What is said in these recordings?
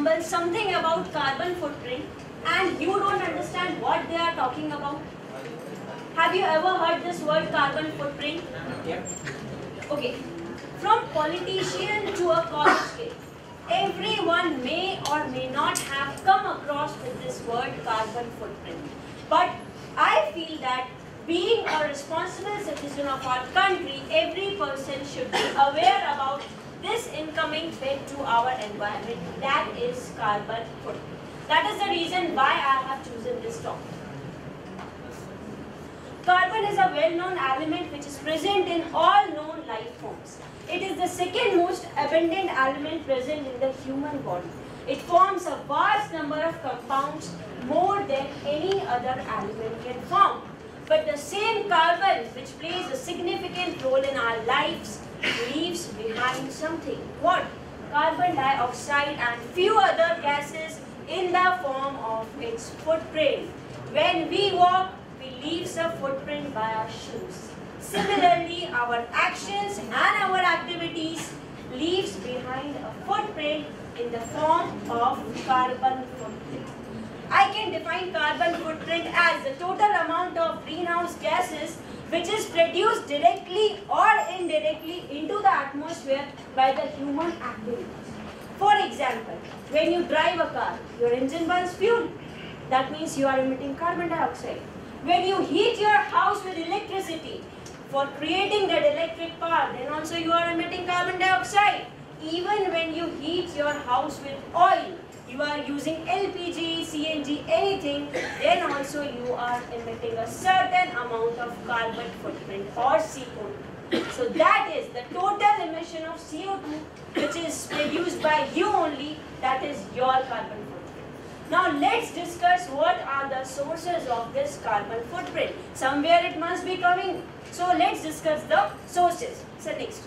mumble something about carbon footprint and you don't understand what they are talking about? Have you ever heard this word carbon footprint? Yep. Okay. From politician to a college kid, everyone may or may not have come across with this word carbon footprint. But I feel that being a responsible citizen of our country, every person should be aware about this incoming threat to our environment, that is carbon footprint. That is the reason why I have chosen this topic. Carbon is a well-known element which is present in all known life forms. It is the second most abundant element present in the human body. It forms a vast number of compounds, more than any other element can form. But the same carbon which plays a significant role in our lives leaves behind something. What? Carbon dioxide and few other gases in the form of its footprint. When we walk, we leave a footprint by our shoes. Similarly, our actions and our activities leaves behind a footprint in the form of carbon footprint. I can define carbon footprint as the total amount of greenhouse gases which is produced directly or indirectly into the atmosphere by the human activities. For example, when you drive a car, your engine burns fuel. That means you are emitting carbon dioxide. When you heat your house with electricity, for creating that electric power, then also you are emitting carbon dioxide. Even when you heat your house with oil, you are using LPG, CNG, anything, then also you are emitting a certain amount of carbon footprint or CO2. So that is the total emission of CO2 which is produced by you only, that is your carbon footprint. Now let's discuss what are the sources of this carbon footprint. Somewhere it must be coming. So let's discuss the sources. So next.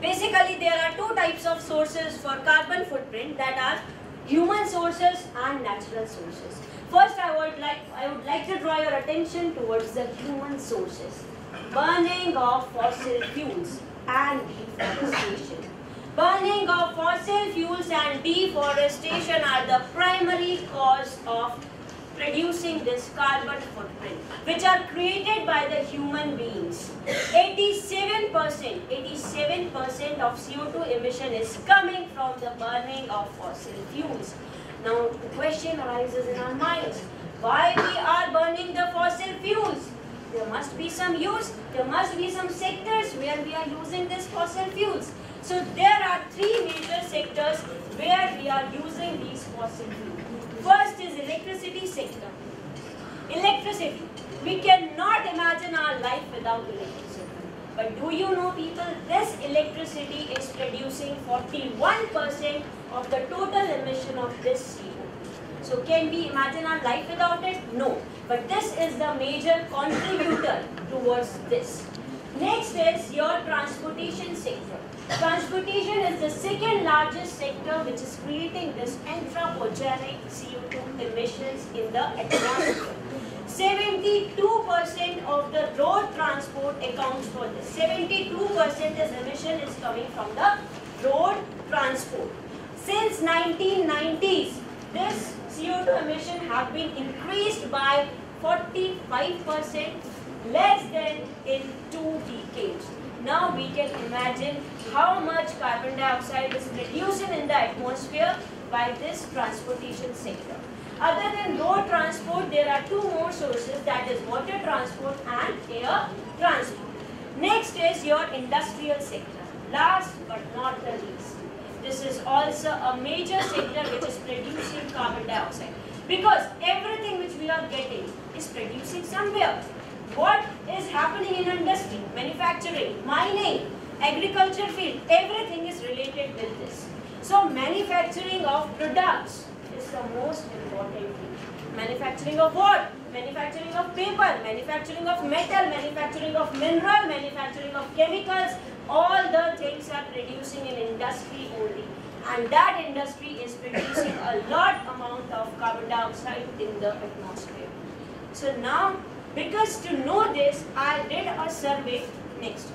Basically there are two types of sources for carbon footprint, that are human sources and natural sources. First I would like to draw your attention towards the human sources. Burning of fossil fuels and deforestation. Burning of fossil fuels and deforestation are the primary cause of producing this carbon footprint, which are created by the human beings. 87% of CO2 emission is coming from the burning of fossil fuels. Now the question arises in our minds, why we are burning the fossil fuels? There must be some use, there must be some sectors where we are using these fossil fuels. So there are three major sectors where we are using these fossil fuels. First is electricity sector. Electricity. We cannot imagine our life without electricity. But do you know, people, this electricity is producing 41% of the total emission of this CO2. So can we imagine our life without it? No. But this is the major contributor towards this. Next is your transportation sector. Transportation is the second largest sector which is creating this anthropogenic CO2 emissions in the atmosphere. 72% of the road transport accounts for this. 72% this emission is coming from the road transport. Since 1990s, this CO2 emission have been increased by 45% less than in 2 decades. Now we can imagine how much carbon dioxide is reduced in the atmosphere by this transportation sector. Other than road transport, there are two more sources, that is water transport and air transport. Next is your industrial sector. Last but not the least, this is also a major sector which is producing carbon dioxide, because everything which we are getting is producing somewhere. What is happening in industry, manufacturing, mining, agriculture field, everything is related with this. So manufacturing of products is the most important thing. Manufacturing of what? Manufacturing of paper, manufacturing of metal, manufacturing of mineral, manufacturing of chemicals, all the things are producing in industry only. And that industry is producing a lot amount of carbon dioxide in the atmosphere. So now, because to know this, I did a survey next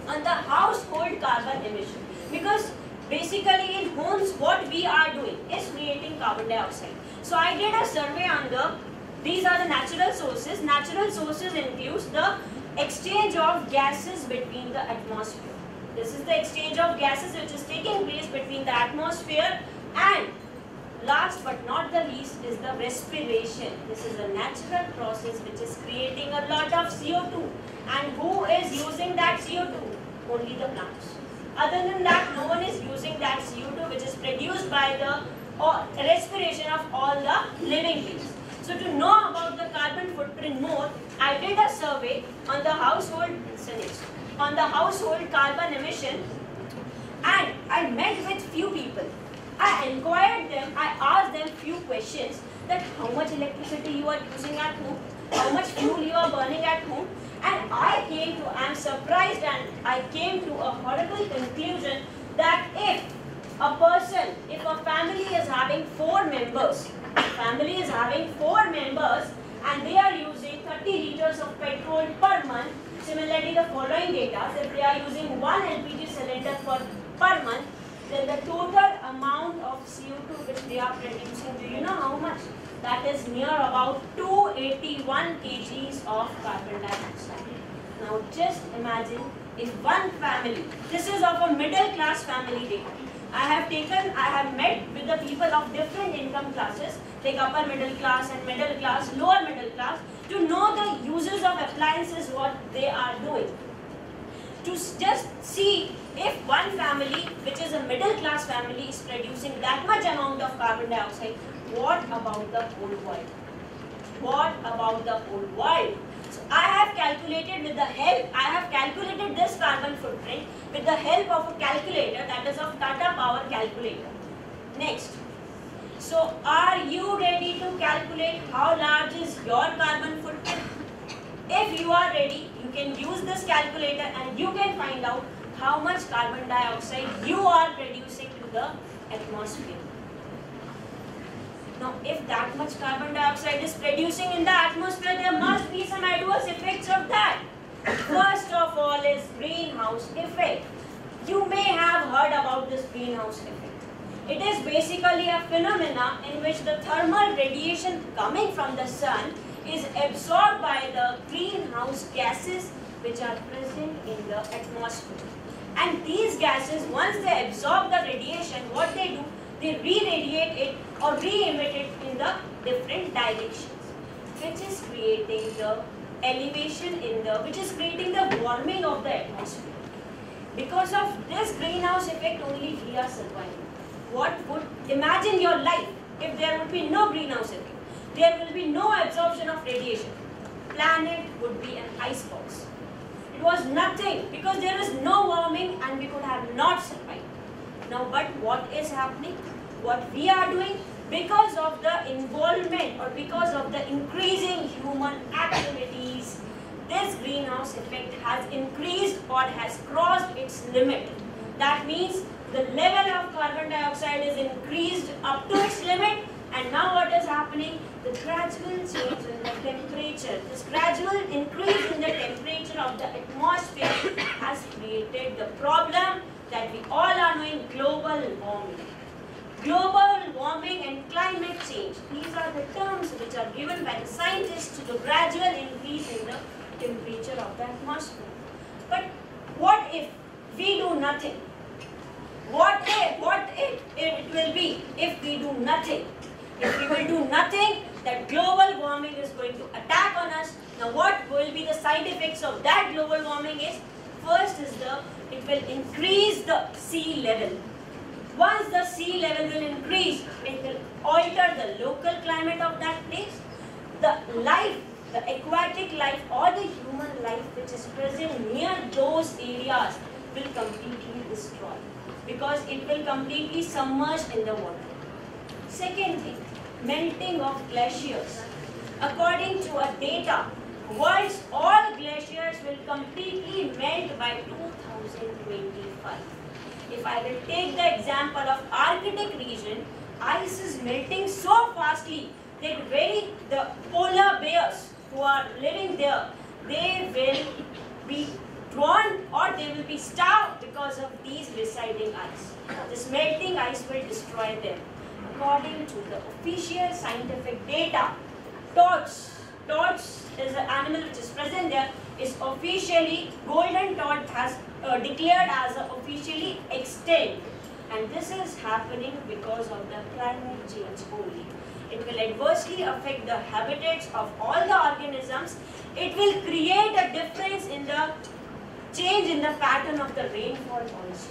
on the household carbon emission. Because basically in homes what we are doing is creating carbon dioxide. So I did a survey on these are the natural sources. Natural sources includes the exchange of gases between the atmosphere. This is the exchange of gases which is taking place between the atmosphere, and last but not the least is the respiration. This is a natural process which is creating a lot of CO2. And who is using that CO2? Only the plants. Other than that, no one is using that CO2 which is produced by the respiration of all the living beings. So to know about the carbon footprint more, I did a survey on the household carbon emission, and I met with few people. I inquired them, I asked them few questions that how much electricity you are using at home, how much fuel you are burning at home, and I am surprised and I came to a horrible conclusion that if a family is having 4 members, and they are using 30 liters of petrol per month, similarly the following data, if they are using 1 LPG cylinder per month, then the total amount of CO2 which they are producing, do you know how much? That is near about 281 kgs of carbon dioxide. Now just imagine if one family, this is of a middle class family data. I have met with the people of different income classes, like upper middle class and middle class, lower middle class, to know the uses of appliances, what they are doing. To just see if one family, which is a middle class family, is producing that much amount of carbon dioxide, what about the whole world? What about the whole world? So I have calculated this carbon footprint with the help of a calculator, that is of Tata Power calculator. Next. So are you ready to calculate how large is your carbon footprint? If you are ready, you can use this calculator and you can find out how much carbon dioxide you are producing to the atmosphere. Now, if that much carbon dioxide is producing in the atmosphere, there must be some adverse effects of that. First of all is greenhouse effect. You may have heard about this greenhouse effect. It is basically a phenomena in which the thermal radiation coming from the sun is absorbed by the greenhouse gases which are present in the atmosphere. And these gases, once they absorb the radiation, what they do, they re-radiate it or re-emit it in the different directions, which is creating the elevation which is creating the warming of the atmosphere. Because of this greenhouse effect, only we are surviving. Imagine your life if there would be no greenhouse effect. There will be no absorption of radiation. Planet would be an icebox. It was nothing because there is no warming and we could have not survived. Now, but what is happening? What we are doing? Because of the involvement or because of the increasing human activities, this greenhouse effect has increased or has crossed its limit. That means the level of carbon dioxide is increased up to its limit, and now what is happening? The gradual change in the temperature, this gradual increase in the temperature of the atmosphere has created the problem that we all are knowing, global warming. Global warming and climate change, these are the terms which are given by the scientists to the gradual increase in the temperature of the atmosphere. But what if we do nothing? What if it will be if we do nothing? If we will do nothing, that global warming is going to attack on us. Now what will be the side effects of that global warming is, first is it will increase the sea level. Once the sea level will increase, it will alter the local climate of that place. The life, the aquatic life or the human life which is present near those areas will completely destroy, because it will completely submerge in the water. Second thing, melting of glaciers. According to a data, world's all glaciers will completely melt by 2025. If I will take the example of Arctic region, ice is melting so fastly that the polar bears who are living there, they will be drawn or they will be starved because because of these receding ice. This melting ice will destroy them. According to the official scientific data, torch is an animal which is present there, is officially, golden torch has declared as officially extinct. And this is happening because of the climate change only. It will adversely affect the habitats of all the organisms. It will create a difference in the change in the pattern of the rainfall also.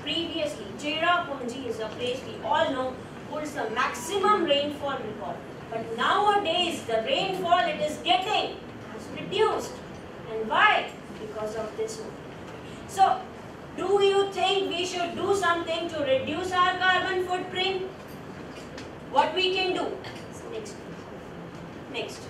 Previously, Cherrapunji is a place we all know holds the maximum rainfall record. But nowadays, the rainfall it is getting has reduced. And why? Because of this one. So, do you think we should do something to reduce our carbon footprint? What we can do? Next.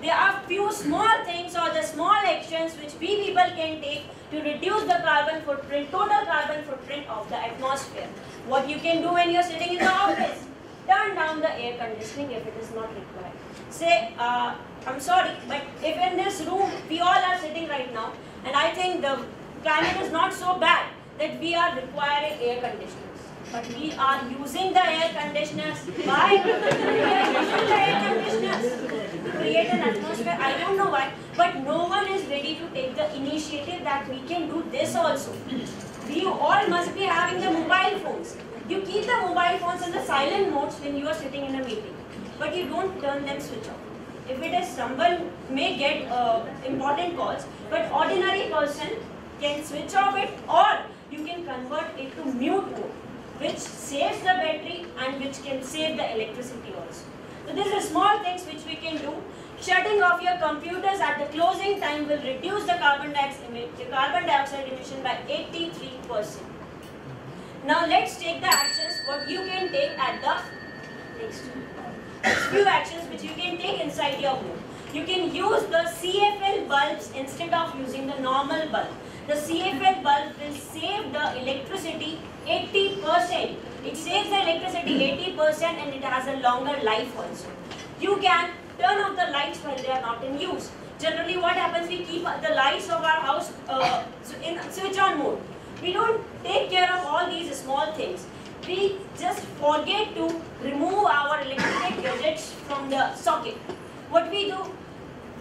There are few small things or the small actions which we people can take to reduce the carbon footprint, total carbon footprint of the atmosphere. What you can do when you are sitting in the office? Turn down the air conditioning if it is not required. Say, I'm sorry, but if in this room we all are sitting right now, and I think the climate is not so bad that we are requiring air conditioners. But we are using the air conditioners. Why? We are using the air conditioners to create an atmosphere. I don't know why, but no one is ready to take the initiative that we can do this also. We all must be having the mobile phones. You keep the mobile phones in the silent modes when you are sitting in a meeting, but you don't turn them switch off. If it is someone may get important calls, but ordinary person can switch off it, or you can convert it to mute mode, which saves the battery and which can save the electricity also. So these are small things which we can do. Shutting off your computers at the closing time will reduce the carbon dioxide emission by 83%. Now let's take the actions what you can take at the next. Few actions which you can take inside your home. You can use the CFL bulbs instead of using the normal bulb. The CFL bulb will save the electricity 80%. It saves the electricity 80% and it has a longer life also. You can turn off the lights while they are not in use. Generally what happens, we keep the lights of our house in switch on mode. We don't take care of all these small things. We just forget to remove our electronic gadgets from the socket. What we do,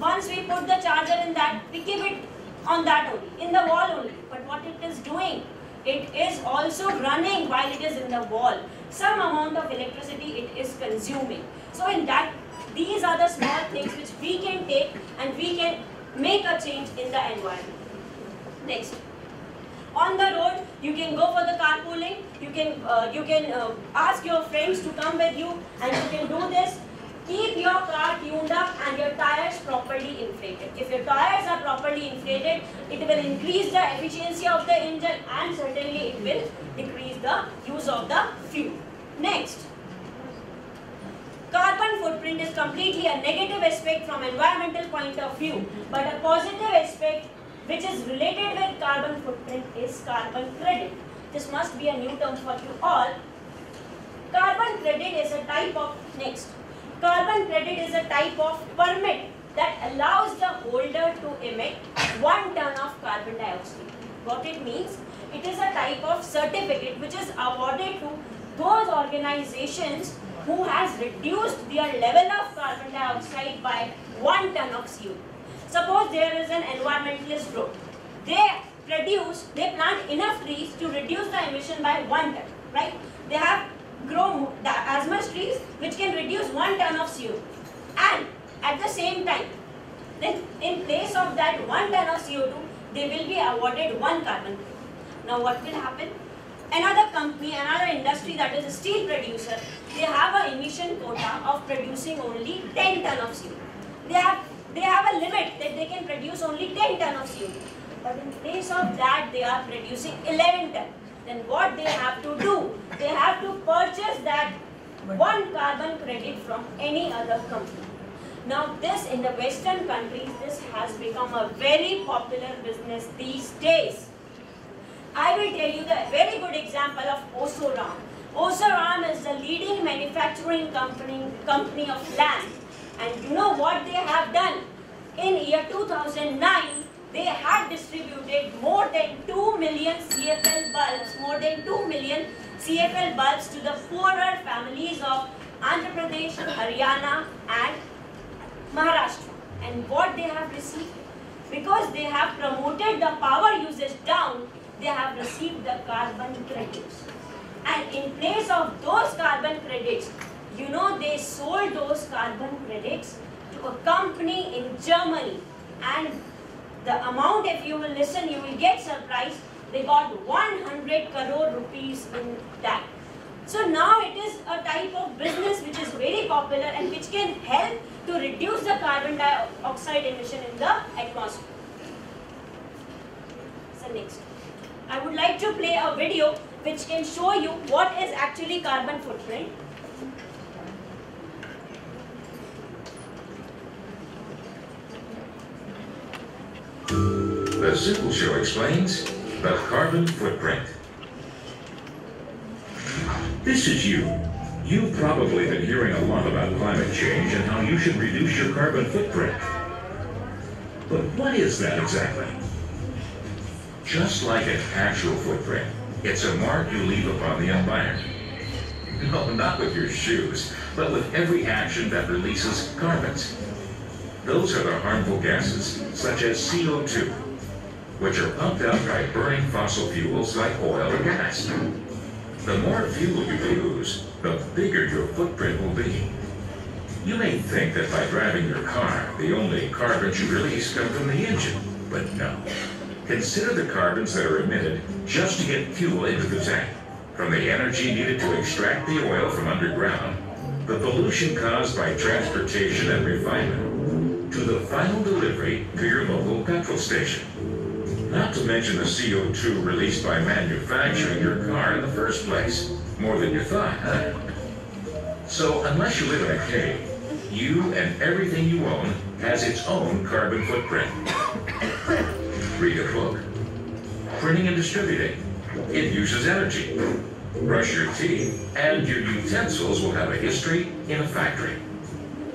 once we put the charger in that, we keep it on that only, in the wall only. But what it is doing, it is also running while it is in the wall. Some amount of electricity it is consuming. So in that, these are the small things which we can take and we can make a change in the environment. Next. On the road, you can go for the carpooling. You can ask your friends to come with you, and you can do this. Keep your car tuned up and your tires properly inflated. If your tires are properly inflated, it will increase the efficiency of the engine and certainly it will decrease the use of the fuel. Next, carbon footprint is completely a negative aspect from environmental point of view, but a positive aspect which is related with carbon footprint is carbon credit. This must be a new term for you all. Carbon credit is a type of, carbon credit is a type of permit that allows the holder to emit 1 ton of carbon dioxide. What it means? It is a type of certificate which is awarded to those organizations who has reduced their level of carbon dioxide by 1 ton of CO2. Suppose there is an environmentalist group. They plant enough trees to reduce the emission by 1 ton, right? They have grown as much trees which can reduce 1 ton of CO2. And at the same time, then in place of that 1 ton of CO2, they will be awarded 1 carbon credit. Now what will happen? Another company, another industry, that is a steel producer, they have an emission quota of producing only 10 ton of CO2. They have a limit that they can produce only 10 ton of CO2. But in place of that, they are producing 11 ton. Then what they have to do? They have to purchase that 1 carbon credit from any other company. Now this, in the Western countries, this has become a very popular business these days. I will tell you the very good example of Osaram. Osaram is the leading manufacturing company of land. And you know what they have done? In year 2009, they had distributed more than 2 million CFL bulbs, to the poorer families of Andhra Pradesh, Haryana and Maharashtra. And what they have received? Because they have promoted the power usage down, they have received the carbon credits. And in place of those carbon credits, you know, they sold those carbon credits to a company in Germany. And the amount, if you will listen, you will get surprised. They got 100 crore rupees in that. So now it is a type of business which is very popular and which can help to reduce the carbon dioxide emission in the atmosphere. So next, I would like to play a video which can show you what is actually carbon footprint. The Simple Show explains the carbon footprint. This is you. You've probably been hearing a lot about climate change and how you should reduce your carbon footprint. But what is that exactly? Just like an actual footprint, it's a mark you leave upon the environment. No, not with your shoes, but with every action that releases carbons. Those are the harmful gases, such as CO2, which are pumped out by burning fossil fuels like oil or gas. The more fuel you use, the bigger your footprint will be. You may think that by driving your car, the only carbons you release come from the engine, but no. Consider the carbons that are emitted just to get fuel into the tank, from the energy needed to extract the oil from underground, the pollution caused by transportation and refinement, to the final delivery to your local petrol station. Not to mention the CO2 released by manufacturing your car in the first place. More than you thought, huh? So unless you live in a cave, you and everything you own has its own carbon footprint. Read a book. Printing and distributing. It uses energy. Brush your teeth, and your utensils will have a history in a factory.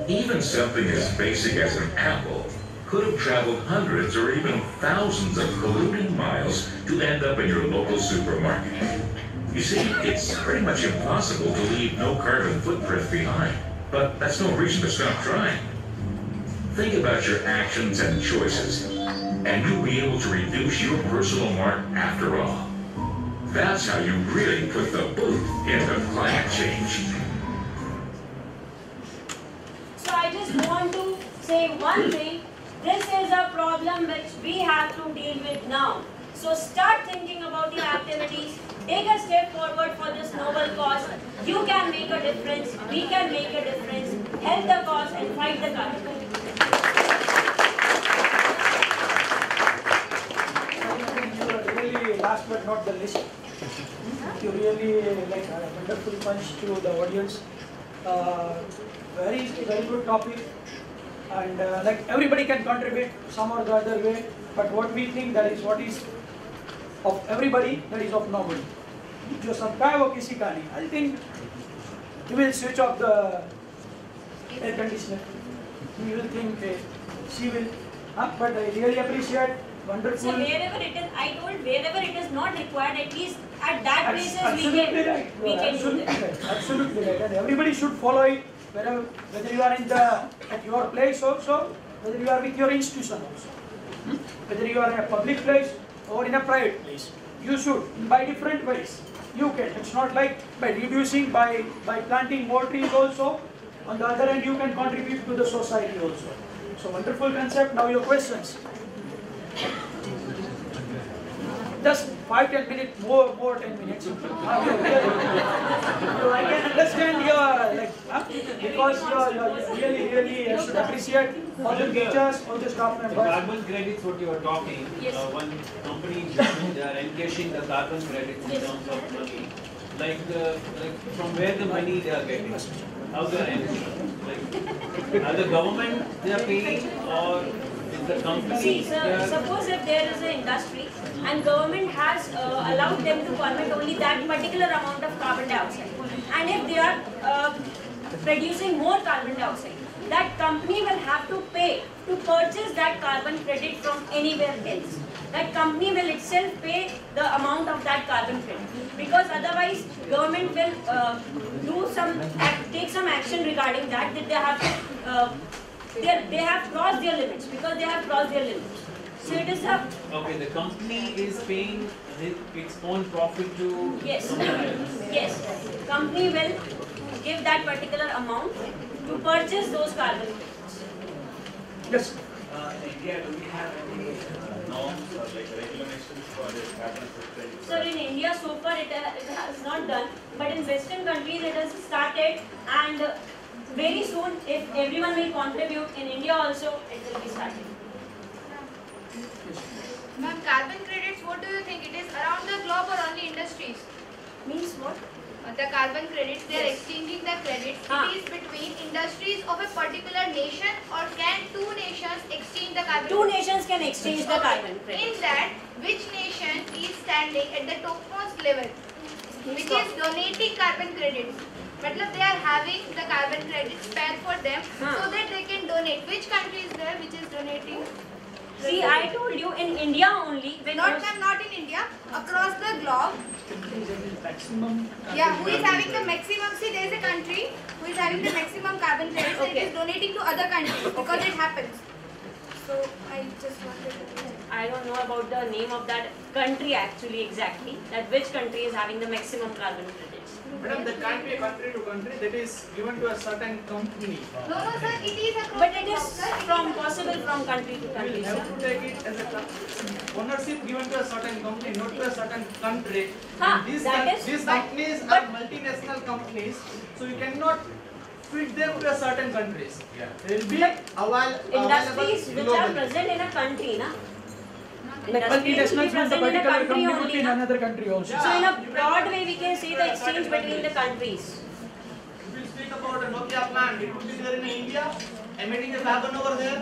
Even something as basic as an apple could have traveled hundreds or even thousands of polluting miles to end up in your local supermarket. You see, it's pretty much impossible to leave no carbon footprint behind, but that's no reason to stop trying. Think about your actions and choices, and you'll be able to reduce your personal mark after all. That's how you really put the boot into climate change. So I just want to say one thing. This is a problem which we have to deal with now. So start thinking about your activities. Take a step forward for this noble cause. You can make a difference. We can make a difference. Help the cause and fight the carbon. Really, last but not the least, you really like a wonderful punch to the audience. Very good topic, and like everybody can contribute some or the other way. But what we think that is what is of everybody, that is of nobody. जो सबका है वो किसी का नहीं. I think you will switch off the air conditioner. You will think she will. But I really appreciate. Wonderful. So wherever it is, I told wherever it is not required, at least at that places absolutely we can, right. we can do that. Right. Absolutely right. And everybody should follow it, wherever, whether you are in at your place also, whether you are with your institution also, whether you are in a public place or in a private place. You should, by different ways. You can. It's not like by reducing, by planting more trees also. On the other hand, you can contribute to the society also. So wonderful concept. Now your questions. Just 5-10 minutes, more 10 minutes. I can understand your because you really should appreciate all the teachers, all the staff members. The carbon credits, what you are talking, Yes. one company they are encashing the carbon credits in terms of money. Like from where the money they are getting, how they are encashing. Like, are the government they are paying or is the company? See, sir, suppose if there is an industry and government has allowed them to permit only that particular amount of carbon dioxide, and if they are producing more carbon dioxide, that company will have to pay to purchase that carbon credit from anywhere else. That company will itself pay the amount of that carbon credit, because otherwise government will take some action regarding that they have they have crossed their limits, because they have crossed their limits. So it is a Okay, the company is paying its own profit to yes, someone else. yes. Company will give that particular amount to purchase those carbon credits. Yes. In India, do we have any norms or like regulations for this carbon footprint? Sir, in India so far it has not done, but in Western countries it has started, and very soon, if everyone will contribute, in India also it will be started. Ma'am, carbon credits, what do you think? It is around the globe or only industries? Means what? The carbon credits, they are exchanging the credits. Ah. It is between industries of a particular nation, or can two nations exchange the carbon Two credits? nations can exchange the carbon credit. In that, which nation is standing at the topmost level, which is donating carbon credits? Matlab they are having the carbon credits spare for them so that they can donate. Which country is there which is donating? See, I told you, in India only, when Not in India, across the globe. Maximum. Yeah, who is having the maximum? See, there is a country who is having the maximum carbon credits and it is donating to other countries because it happens. So I just wanted to know. I don't know about the name of that country actually exactly, that which country is having the maximum carbon credits. Madam, that can't be a country to country, that is given to a certain company. No, sir, it is across But the it globe, is sir. from possible from country to We country, will sir. have to take it as a ownership given to a certain company, not to a certain country. Ah, And that is- these but- companies but- are multinational companies, so you cannot fit them to a certain countries. They will be available Industries which are globally. present in a country, na? Like Industries will be multinationals means the present in a particular country company would only, be in na? another country also. So in a broad way we can say the exchange between the countries. If we speak about a Nokia plant, it would be there in India, emitting a carbon over there.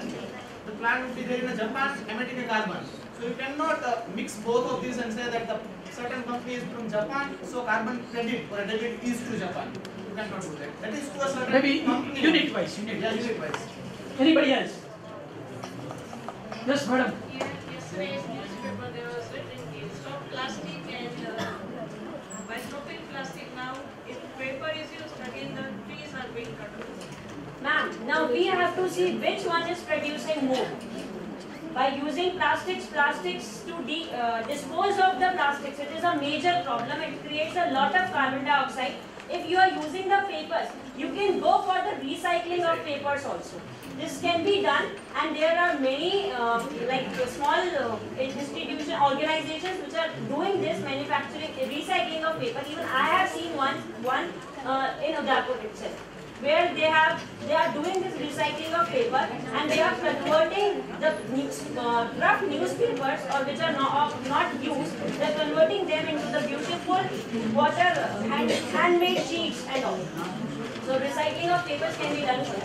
The plant would be there in Japan, emitting a carbon. So you cannot mix both of these and say that the certain company is from Japan, so carbon credit or a debit is to Japan. You cannot do that. That is to a certain Maybe company. unit wise. Yeah, unit wise. Anybody else? Yes, madam. Yesterday's newspaper there was written stop plastic and by stopping plastic now, if paper is used again the trees are being cut off. Ma'am, now we have to see which one is producing more. By using plastics to dispose of the plastics, it is a major problem. It creates a lot of carbon dioxide. If you are using the papers, you can go for the recycling of papers also. This can be done, and there are many small institutions, organizations which are doing this manufacturing, recycling of paper. Even I have seen one in Udaipur itself, where they are doing this recycling of paper, and they are converting the rough newspapers or which are not used. They are converting them into the beautiful handmade sheets and all. So recycling of papers can be done here.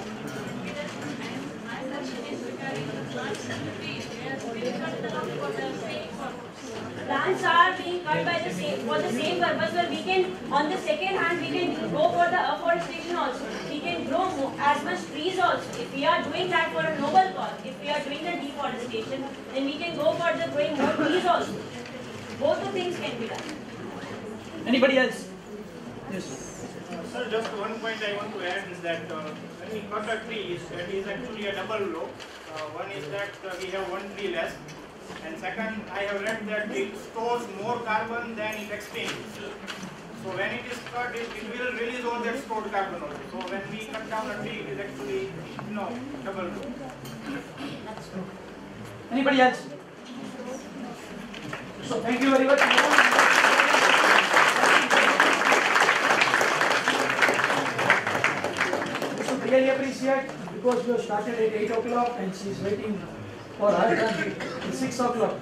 My question is regarding the plants and the trees. They are being cut down for the same purpose. Plants are being cut by for the same purpose, where we can, on the second hand, we can go for the afforestation also. We can grow as much trees also. If we are doing that for a noble cause, if we are doing the deforestation, then we can go for the growing more trees also. Both the things can be done. Anybody else? Yes. Sir, just one point I want to add is that when we cut a tree, it is actually a double blow. One is that we have one tree less, and second, I have read that it stores more carbon than it exchanges. So when it is cut, it will release all that stored carbon also. So when we cut down a tree, it is actually double blow. Anybody else? So thank you very much. So really appreciate, because you started at 8 o'clock and she's waiting for her turn at 6 o'clock.